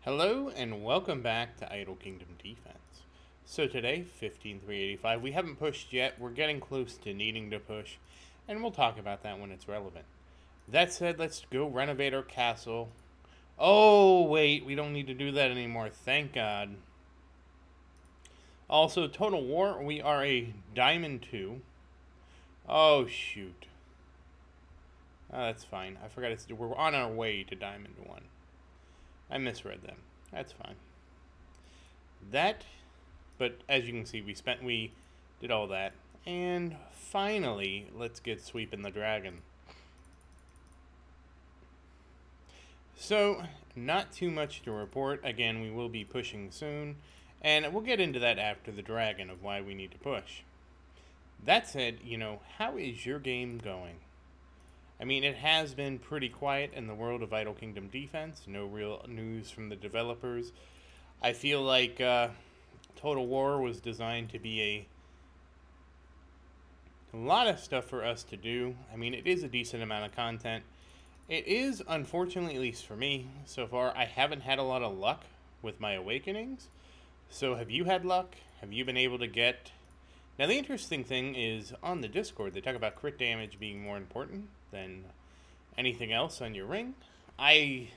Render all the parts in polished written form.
Hello and welcome back to Idle Kingdom Defense. So today, 15,385, we haven't pushed yet, we're getting close to needing to push, and we'll talk about that when it's relevant. That said, let's go renovate our castle. Oh, wait, we don't need to do that anymore, thank God. Also, Total War, we are a Diamond 2. Oh, shoot. Oh, that's fine, I forgot we're on our way to Diamond 1. I misread them. That's fine. But as you can see, we did all that. And finally, let's get sweeping the dragon. So, not too much to report. Again, we will be pushing soon. And we'll get into that after the dragon of why we need to push. That said, how is your game going? I mean, it has been pretty quiet in the world of Idle Kingdom Defense. No real news from the developers. I feel like Total War was designed to be a lot of stuff for us to do. I mean, it is a decent amount of content. It is, unfortunately, at least for me, so far, I haven't had a lot of luck with my awakenings. So have you had luck? Have you been able to get... Now, the interesting thing is, on the Discord, they talk about crit damage being more important than anything else on your ring. I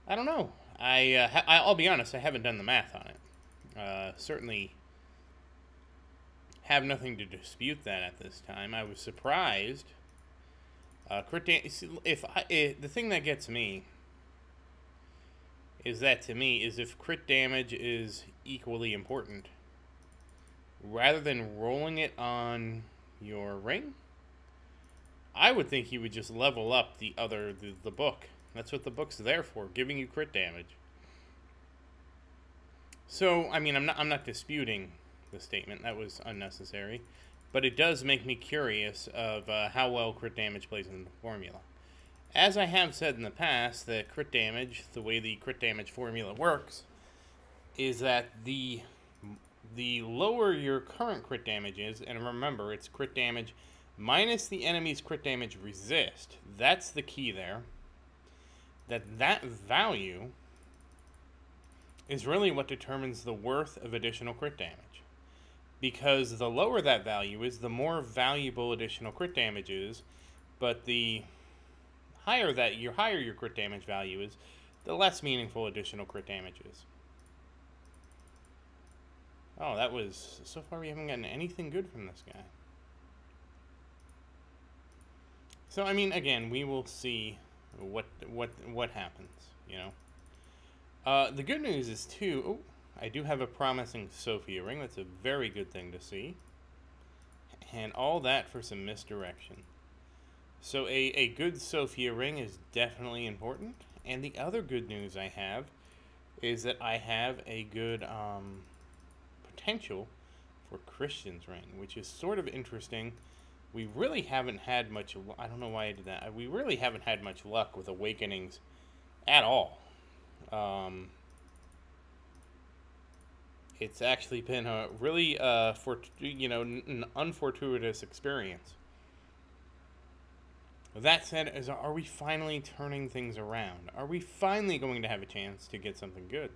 don't know. I'll be honest, I haven't done the math on it. Certainly have nothing to dispute that at this time. I was surprised. The thing that gets me is that, to me, is if crit damage is equally important, rather than rolling it on your ring, I would think you would just level up the book. That's what the book's there for, giving you crit damage. So, I mean, I'm not disputing the statement. That was unnecessary. But it does make me curious of how well crit damage plays in the formula. As I have said in the past, the way the crit damage formula works, is that the lower your current crit damage is, and remember, it's crit damage minus the enemy's crit damage resist. That's the key there. That value is really what determines the worth of additional crit damage. Because the lower that value is, the more valuable additional crit damage is, but the higher your crit damage value is, the less meaningful additional crit damage is. Oh, that was... So far we haven't gotten anything good from this guy. So, I mean, again, we will see what happens, The good news is, too... Oh, I do have a promising Sophia ring. That's a very good thing to see. And all that for some misdirection. So, a good Sophia ring is definitely important. And the other good news I have is that I have a good... potential for Christian's ring, which is sort of interesting. We really haven't had much... I don't know why I did that. We really haven't had much luck with awakenings at all. It's actually been a really an unfortuitous experience. That said, are we finally turning things around? Are we finally going to have a chance to get something good?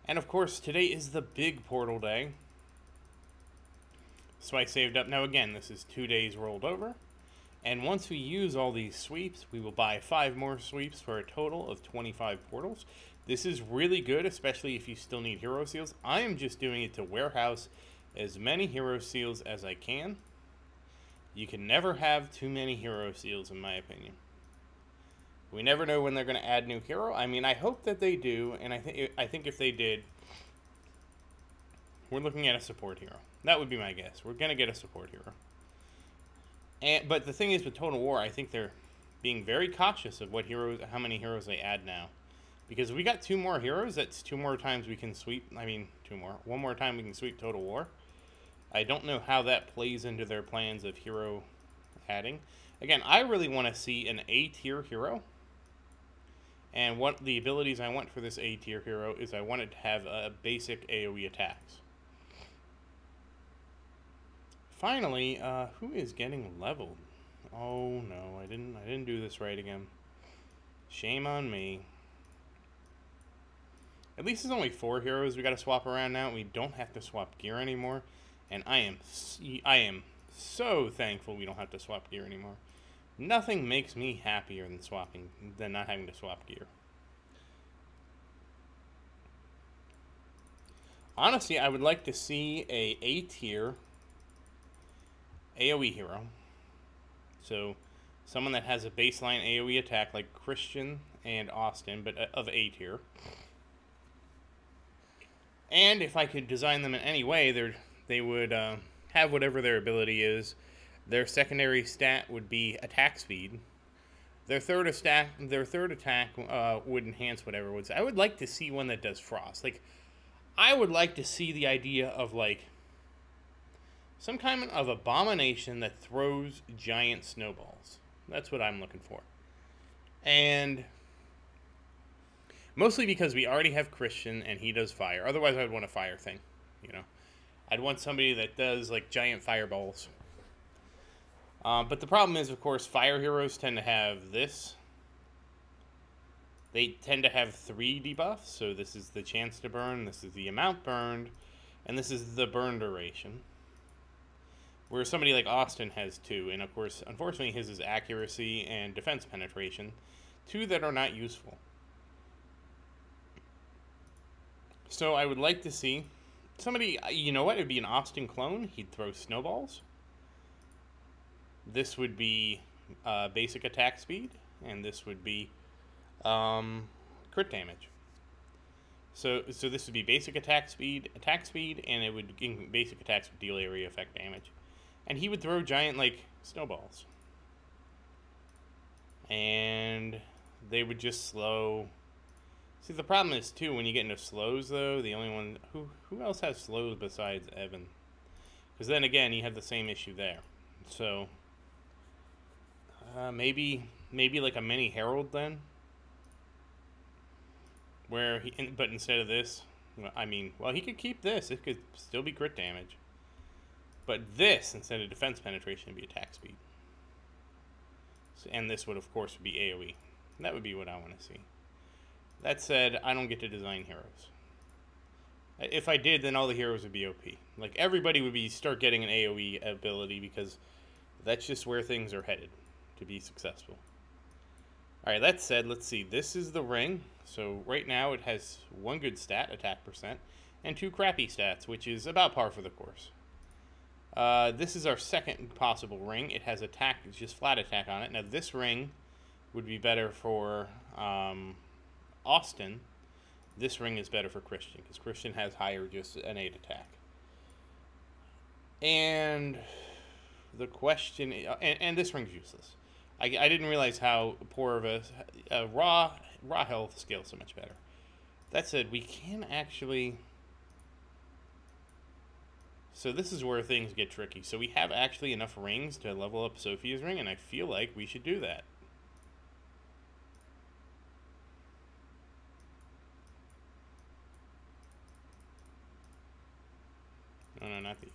And of course, today is the big portal day. So I saved up. Now again, this is 2 days rolled over. And once we use all these sweeps, we will buy 5 more sweeps for a total of 25 portals. This is really good, especially if you still need hero seals. I am just doing it to warehouse as many hero seals as I can. You can never have too many hero seals, in my opinion. We never know when they're going to add new hero. I mean, I hope that they do, and I think if they did, we're looking at a support hero. That would be my guess. We're going to get a support hero. But the thing is, with Total War, I think they're being very cautious of how many heroes they add now. Because if we got 2 more heroes, that's 2 more times we can sweep... I mean, 2 more. 1 more time we can sweep Total War. I don't know how that plays into their plans of hero adding. Again, I really want to see an A-tier hero. And what the abilities I want for this A-tier hero is I want it to have basic AoE attacks. Finally, who is getting leveled? Oh no, I didn't do this right again. Shame on me. At least there's only 4 heroes we gotta swap around now. We don't have to swap gear anymore. And I am so thankful we don't have to swap gear anymore. Nothing makes me happier than not having to swap gear. Honestly, I would like to see a A-tier AoE hero. So, someone that has a baseline AoE attack like Christian and Austin, but of A-tier. And if I could design them in any way, they would have whatever their ability is. Their secondary stat would be attack speed. Their third attack would enhance whatever it was. I would like to see one that does frost. Like, I would like to see the idea of, like, some kind of abomination that throws giant snowballs. That's what I'm looking for. And mostly because we already have Christian and he does fire. Otherwise, I'd want a fire thing, you know. I'd want somebody that does, like, giant fireballs. But the problem is, of course, fire heroes tend to have this. They tend to have 3 debuffs. So this is the chance to burn, this is the amount burned, and this is the burn duration. Where somebody like Austin has 2. And, of course, unfortunately, his is accuracy and defense penetration. 2 that are not useful. So I would like to see somebody, you know what, it would be an Austin clone. He'd throw snowballs. This would be basic attack speed, and this would be crit damage. So this would be basic attack speed, and it would basic attacks would deal area effect damage. And he would throw giant, like, snowballs. And they would just slow. See, the problem is, too, when you get into slows, though, the only one... Who else has slows besides Evan? Because then, again, you have the same issue there. So, maybe like a mini Herald, then? Where but instead of this... I mean, well, he could keep this. It could still be crit damage. But this, instead of defense penetration, would be attack speed. So, and this would, of course, be AoE. That would be what I want to see. That said, I don't get to design heroes. If I did, then all the heroes would be OP. Like, everybody would start getting an AoE ability, because that's just where things are headed to be successful. Alright, that said, let's see. This is the ring. So right now it has 1 good stat, attack percent, and 2 crappy stats, which is about par for the course. This is our second possible ring. It has attack, it's just flat attack on it. Now this ring would be better for Austin. This ring is better for Christian, because Christian has higher just innate attack. And the question, and this ring's useless. I didn't realize how poor of a raw health scales so much better. That said, we can actually... So this is where things get tricky. So we have actually enough rings to level up Sophia's ring, and I feel like we should do that. No, not these.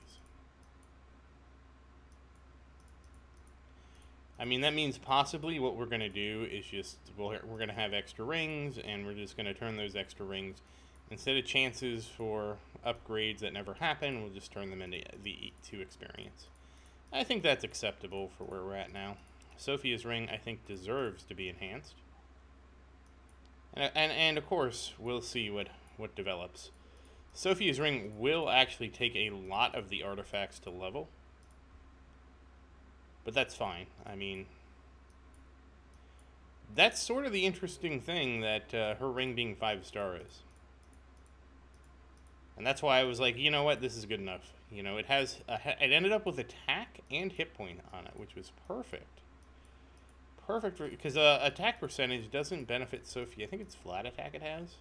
I mean, that means possibly what we're going to do is just, we're going to have extra rings, and we're just going to turn those extra rings, instead of chances for upgrades that never happen, we'll just turn them into the E2 experience. I think that's acceptable for where we're at now. Sophia's ring, I think, deserves to be enhanced. And of course, we'll see what develops. Sophia's ring will actually take a lot of the artifacts to level. But that's fine. I mean, that's sort of the interesting thing that her ring being 5-star is. And that's why I was like, you know what, this is good enough. You know, it ended up with attack and hit point on it, which was perfect. Perfect, because attack percentage doesn't benefit Sophia. I think it's flat attack it has.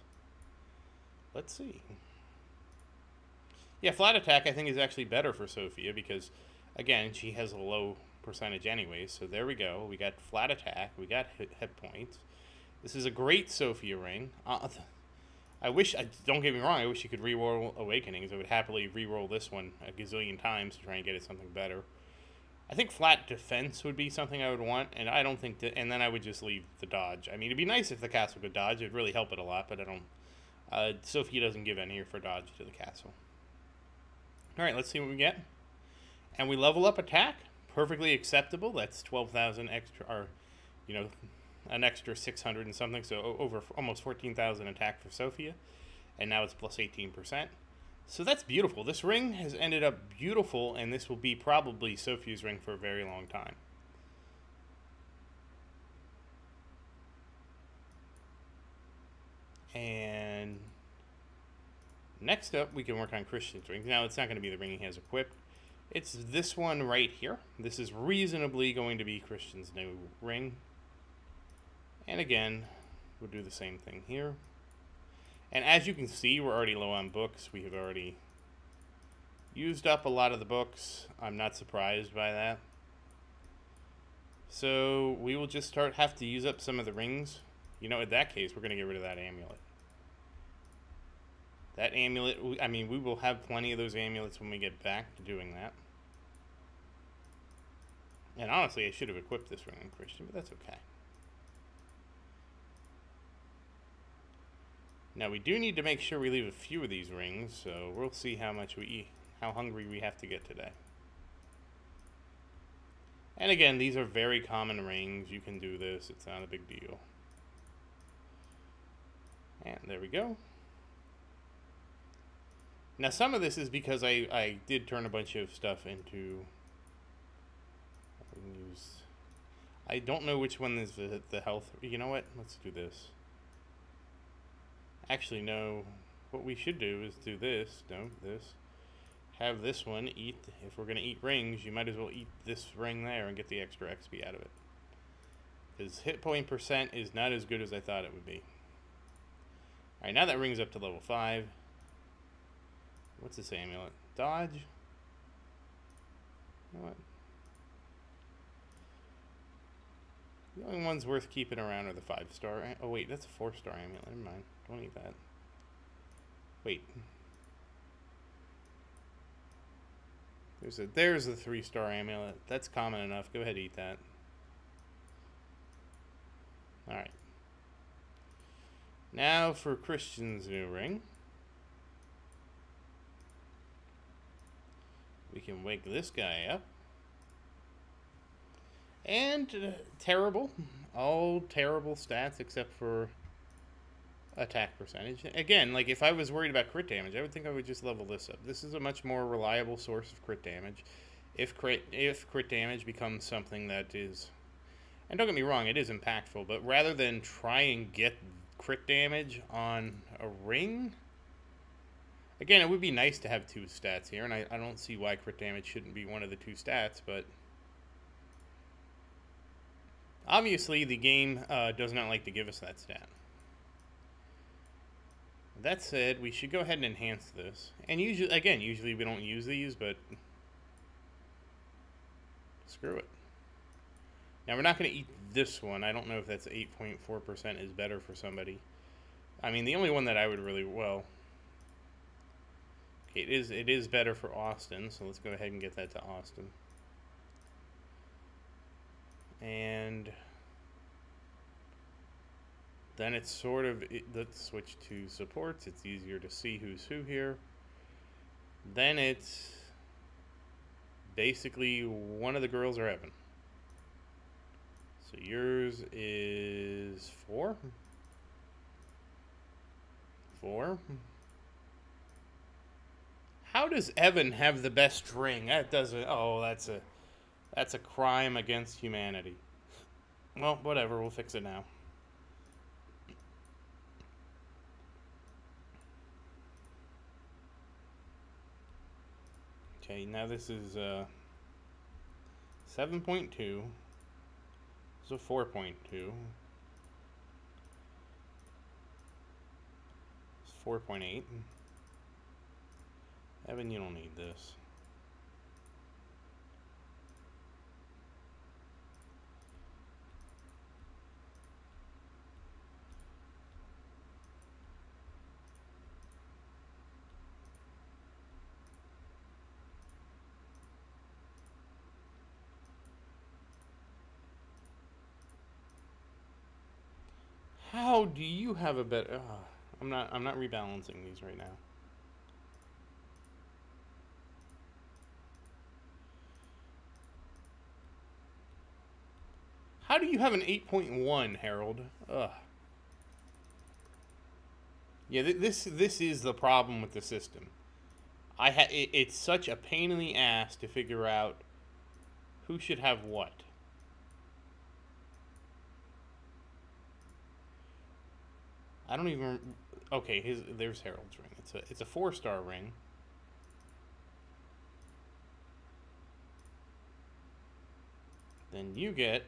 Let's see. Yeah, flat attack I think is actually better for Sophia, because, again, she has a low percentage anyways. So there we go. We got flat attack. We got hit points. This is a great Sophia ring. Don't get me wrong, I wish you could re-roll Awakenings. I would happily re-roll this one a gazillion times to try and get it something better. I think flat defense would be something I would want, and I don't think that, and then I would just leave the dodge. I mean, it'd be nice if the castle could dodge. It'd really help it a lot, but I Sophia doesn't give any for dodge to the castle. Alright, let's see what we get. And we level up attack. Perfectly acceptable. That's 12,000 extra, or, you know, an extra 600 and something. So over almost 14,000 attack for Sophia. And now it's plus 18%. So that's beautiful. This ring has ended up beautiful, and this will be probably Sophia's ring for a very long time. And next up, we can work on Christian's ring. Now, it's not going to be the ring he has equipped. It's this one right here. This is reasonably going to be Christian's new ring. And again, we'll do the same thing here. And as you can see, we're already low on books. We have already used up a lot of the books. I'm not surprised by that. So we will just have to use up some of the rings. You know, in that case, we're going to get rid of that amulet. That amulet, I mean, we will have plenty of those amulets when we get back to doing that. And honestly, I should have equipped this ring on Christian, but that's okay. Now, we do need to make sure we leave a few of these rings, so we'll see how much we eat, how hungry we have to get today. And again, these are very common rings. You can do this. It's not a big deal. And there we go. Now, some of this is because I did turn a bunch of stuff into... I don't know which one is the health... You know what? Let's do this. Actually, no. What we should do is do this. No, this. Have this one eat... If we're going to eat rings, you might as well eat this ring there and get the extra XP out of it. Because hit point percent is not as good as I thought it would be. Alright, now that ring's up to level 5. What's this amulet? Dodge? You know what? The only ones worth keeping around are the 5-star. Oh wait, that's a 4-star amulet. Never mind. Don't need that. Wait. There's the 3-star amulet. That's common enough. Go ahead and eat that. Alright. Now for Christian's new ring. We can wake this guy up. And terrible. All terrible stats except for attack percentage. Again, like if I was worried about crit damage, I would think I would just level this up. This is a much more reliable source of crit damage. If crit damage becomes something that is... And don't get me wrong, it is impactful, but rather than try and get crit damage on a ring... Again, it would be nice to have 2 stats here, and I don't see why crit damage shouldn't be one of the 2 stats, but... Obviously, the game does not like to give us that stat. That said, we should go ahead and enhance this. And usually we don't use these, but... Screw it. Now, we're not going to eat this one. I don't know if that's 8.4% is better for somebody. I mean, the only one that I would really... Well... Okay, it is better for Austin, so let's go ahead and get that to Austin. And... Then it's sort of... Let's switch to supports. It's easier to see who's who here. Then it's... Basically, one of the girls or Evan. So yours is 4? 4? How does Evan have the best ring? That doesn't... Oh, that's a crime against humanity. Well, whatever. We'll fix it now. Okay, now this is 7.2. So 4.2. It's 4.8. Evan, you don't need this. How do you have a better... I'm not rebalancing these right now. How do you have an 8.1, Harold? Ugh. Yeah, this is the problem with the system. It's such a pain in the ass to figure out who should have what. I don't even. Okay, there's Harold's ring. It's a 4-star ring. Then you get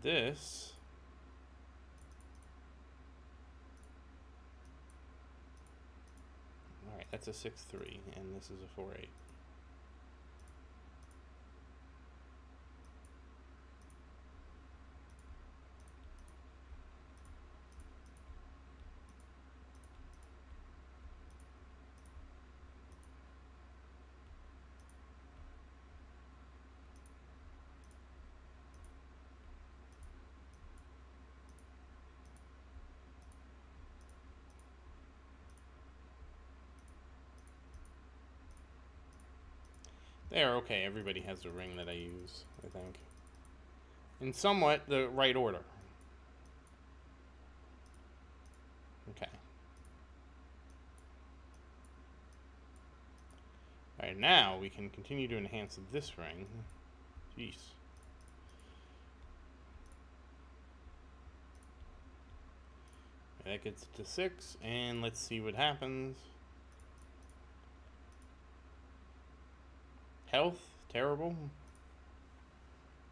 this. All right, that's a 6-3, and this is a 4-8. There, okay, everybody has a ring that I use, I think. In somewhat the right order. Okay. Alright, now we can continue to enhance this ring. Jeez. That gets to 6, and let's see what happens. Health, terrible.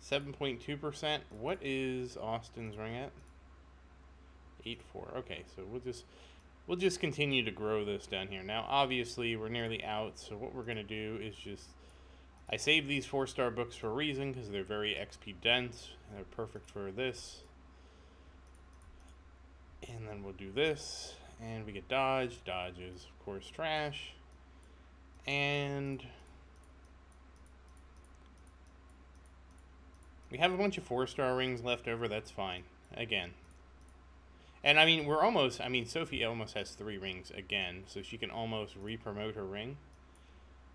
7.2%. What is Austin's ring at? 8.4. Okay, so we'll just continue to grow this down here. Now, obviously, we're nearly out, so what we're gonna do is I saved these 4-star books for a reason because they're very XP dense. They're perfect for this. And then we'll do this, and we get dodge. Dodge is, of course, trash. And we have a bunch of 4-star rings left over. That's fine. Again. And, I mean, Sophie almost has 3 rings again, so she can almost re-promote her ring.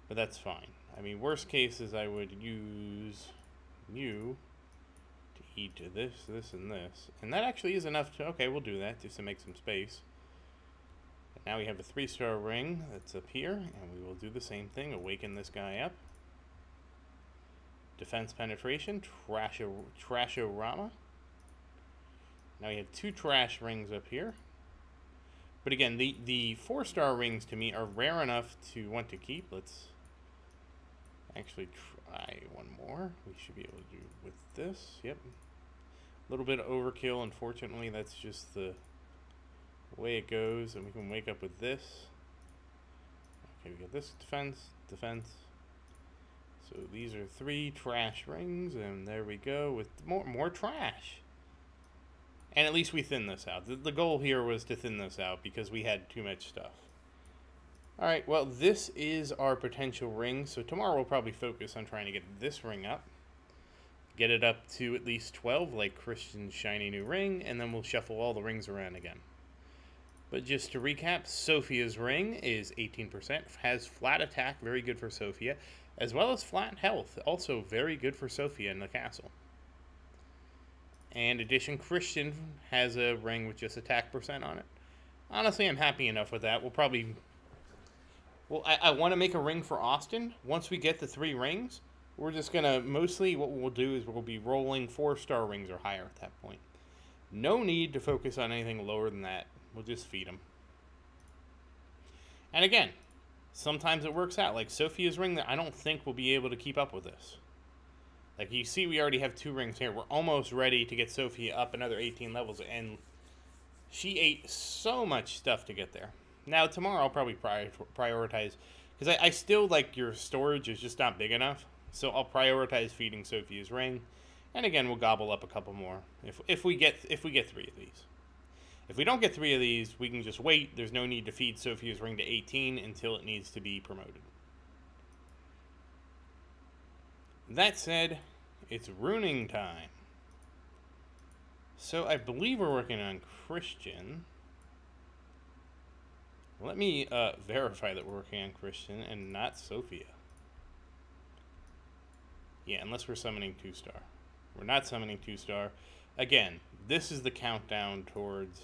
But that's fine. I mean, worst case is I would use you to eat this, this, and this. And that actually is enough to... Okay, we'll do that just to make some space. But now we have a 3-star ring that's up here, and we will do the same thing. Awaken this guy up. Defense penetration, Trashorama. Now we have 2 trash rings up here. But again, the 4-star rings to me are rare enough to want to keep. Let's actually try one more. We should be able to do with this. Yep. A little bit of overkill, unfortunately. That's just the way it goes. And we can wake up with this. Okay, we got this defense. So these are 3 trash rings, and there we go with more trash. And at least we thin this out. The goal here was to thin this out because we had too much stuff. Alright, well, this is our potential ring. So tomorrow we'll probably focus on trying to get this ring up. Get it up to at least 12, like Christian's shiny new ring. And then we'll shuffle all the rings around again. But just to recap, Sophia's ring is 18%. Has flat attack, very good for Sophia. As well as flat health, also very good for Sophia in the castle. And in addition, Christian has a ring with just attack percent on it. Honestly, I'm happy enough with that. We'll probably... Well, I want to make a ring for Austin. Once we get the 3 rings, we're just going to... Mostly what we'll do is we'll be rolling 4-star rings or higher at that point. No need to focus on anything lower than that. We'll just feed them. And again, sometimes it works out. Like Sophia's ring, that I don't think we'll be able to keep up with this. Like you see, we already have 2 rings here. We're almost ready to get Sophia up another 18 levels, and she ate so much stuff to get there. Now, tomorrow I'll probably prioritize, because I still, like, your storage is just not big enough, so I'll prioritize feeding Sophia's ring, and again, we'll gobble up a couple more, if we get 3 of these. If we don't get 3 of these, we can just wait. There's no need to feed Sophia's ring to 18 until it needs to be promoted. That said, it's runing time. So I believe we're working on Christian. Let me verify that we're working on Christian and not Sophia. Yeah, unless we're summoning 2-star. We're not summoning 2-star. Again, this is the countdown towards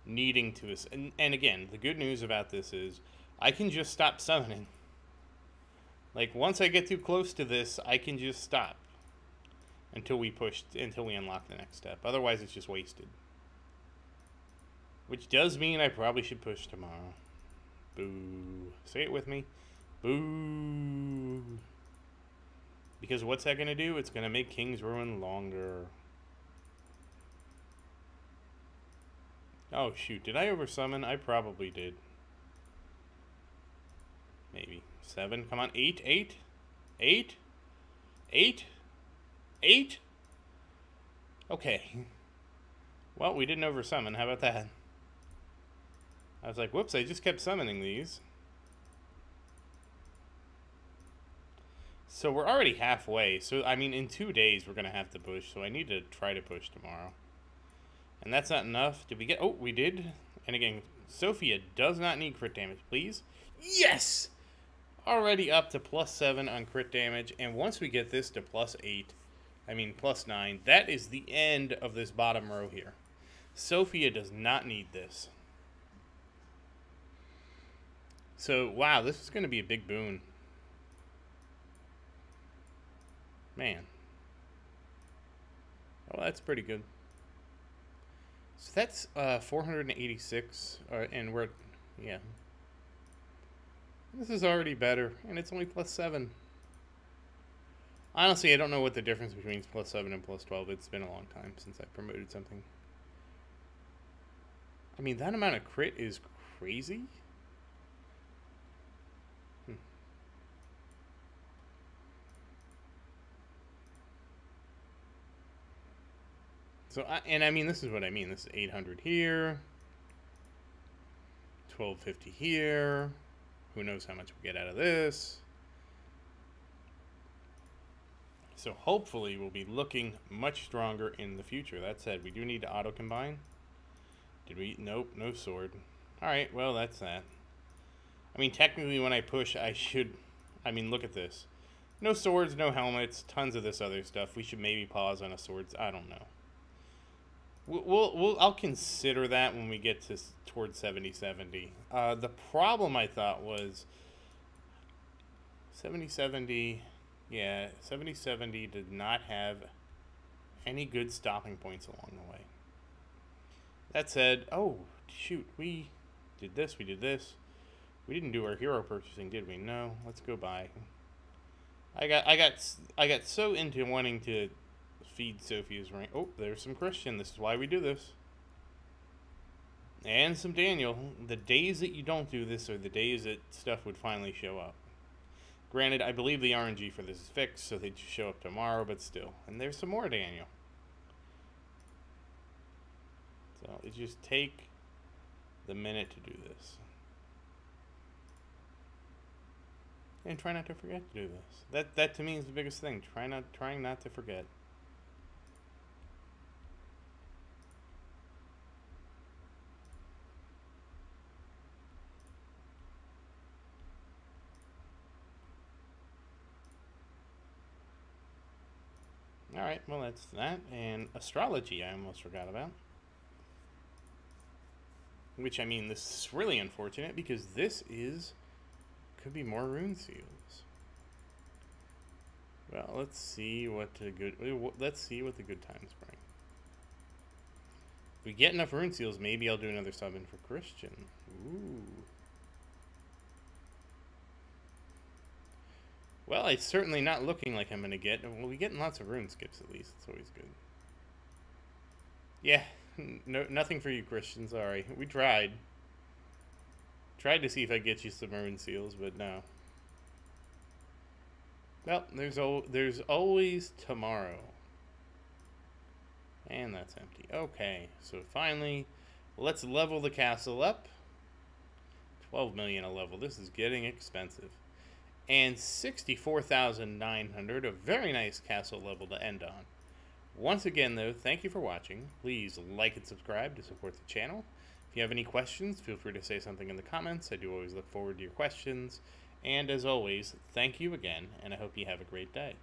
needing to... And again, the good news about this is I can just stop summoning. Like, once I get too close to this, I can just stop. Until we unlock the next step. Otherwise, it's just wasted. Which does mean I probably should push tomorrow. Boo. Say it with me. Boo. Because what's that going to do? It's going to make King's Ruin longer. Oh, shoot. Did I oversummon? I probably did. Maybe. 7. Come on. 8. 8. 8. 8. 8? Okay. Well, we didn't oversummon. How about that? I was like, whoops, I just kept summoning these. So we're already halfway. So, I mean, in 2 days we're going to have to push. So I need to try to push tomorrow. And that's not enough. Did we get... Oh, we did. And again, Sophia does not need crit damage, please. Yes! Already up to +7 on crit damage. And once we get this to +8... I mean, +9. That is the end of this bottom row here. Sophia does not need this. So, wow, this is going to be a big boon. Man. Oh, that's pretty good. So that's 486, and we're, yeah. This is already better, and it's only +7. Honestly, I don't know what the difference between +7 and +12. It's been a long time since I promoted something. I mean, that amount of crit is crazy. So, I mean, this is what I mean. This is 800 here. 1250 here. Who knows how much we get out of this. So hopefully we'll be looking much stronger in the future. That said, we do need to auto-combine. Did we? Nope, no sword. Alright, well, that's that. I mean, technically when I push, I should... I mean, look at this. No swords, no helmets, tons of this other stuff. We should maybe pause on a sword. I don't know. I'll consider that when we get to towards 70-70. The problem I thought was 70-70... Yeah, 70-70 did not have any good stopping points along the way. That said, oh, shoot, we did this, we did this. We didn't do our hero purchasing, did we? No, let's go buy. I got so into wanting to feed Sophia's rank. Oh, there's some Christian. This is why we do this. And some Daniel. The days that you don't do this are the days that stuff would finally show up. Granted, I believe the RNG for this is fixed, so they just show up tomorrow, but still. And there's some more Daniel. So, it just take the minute to do this. And try not to forget to do this. That to me is the biggest thing. Trying not to forget. Alright, well that's that. And astrology I almost forgot about. Which, I mean, this is really unfortunate because this could be more rune seals. Well, let's see what the good times bring. If we get enough rune seals, maybe I'll do another summon for Christian. Ooh. Well, it's certainly not looking like I'm going to get... We'll be getting lots of rune skips, at least. It's always good. Yeah, no, nothing for you, Christian. Sorry. We tried. Tried to see if I get you some rune seals, but no. Well, there's always tomorrow. And that's empty. Okay, so finally, let's level the castle up. 12 million a level. This is getting expensive. And 64,900, a very nice castle level to end on. Once again, though, thank you for watching. Please like and subscribe to support the channel. If you have any questions, feel free to say something in the comments. I do always look forward to your questions. And as always, thank you again, and I hope you have a great day.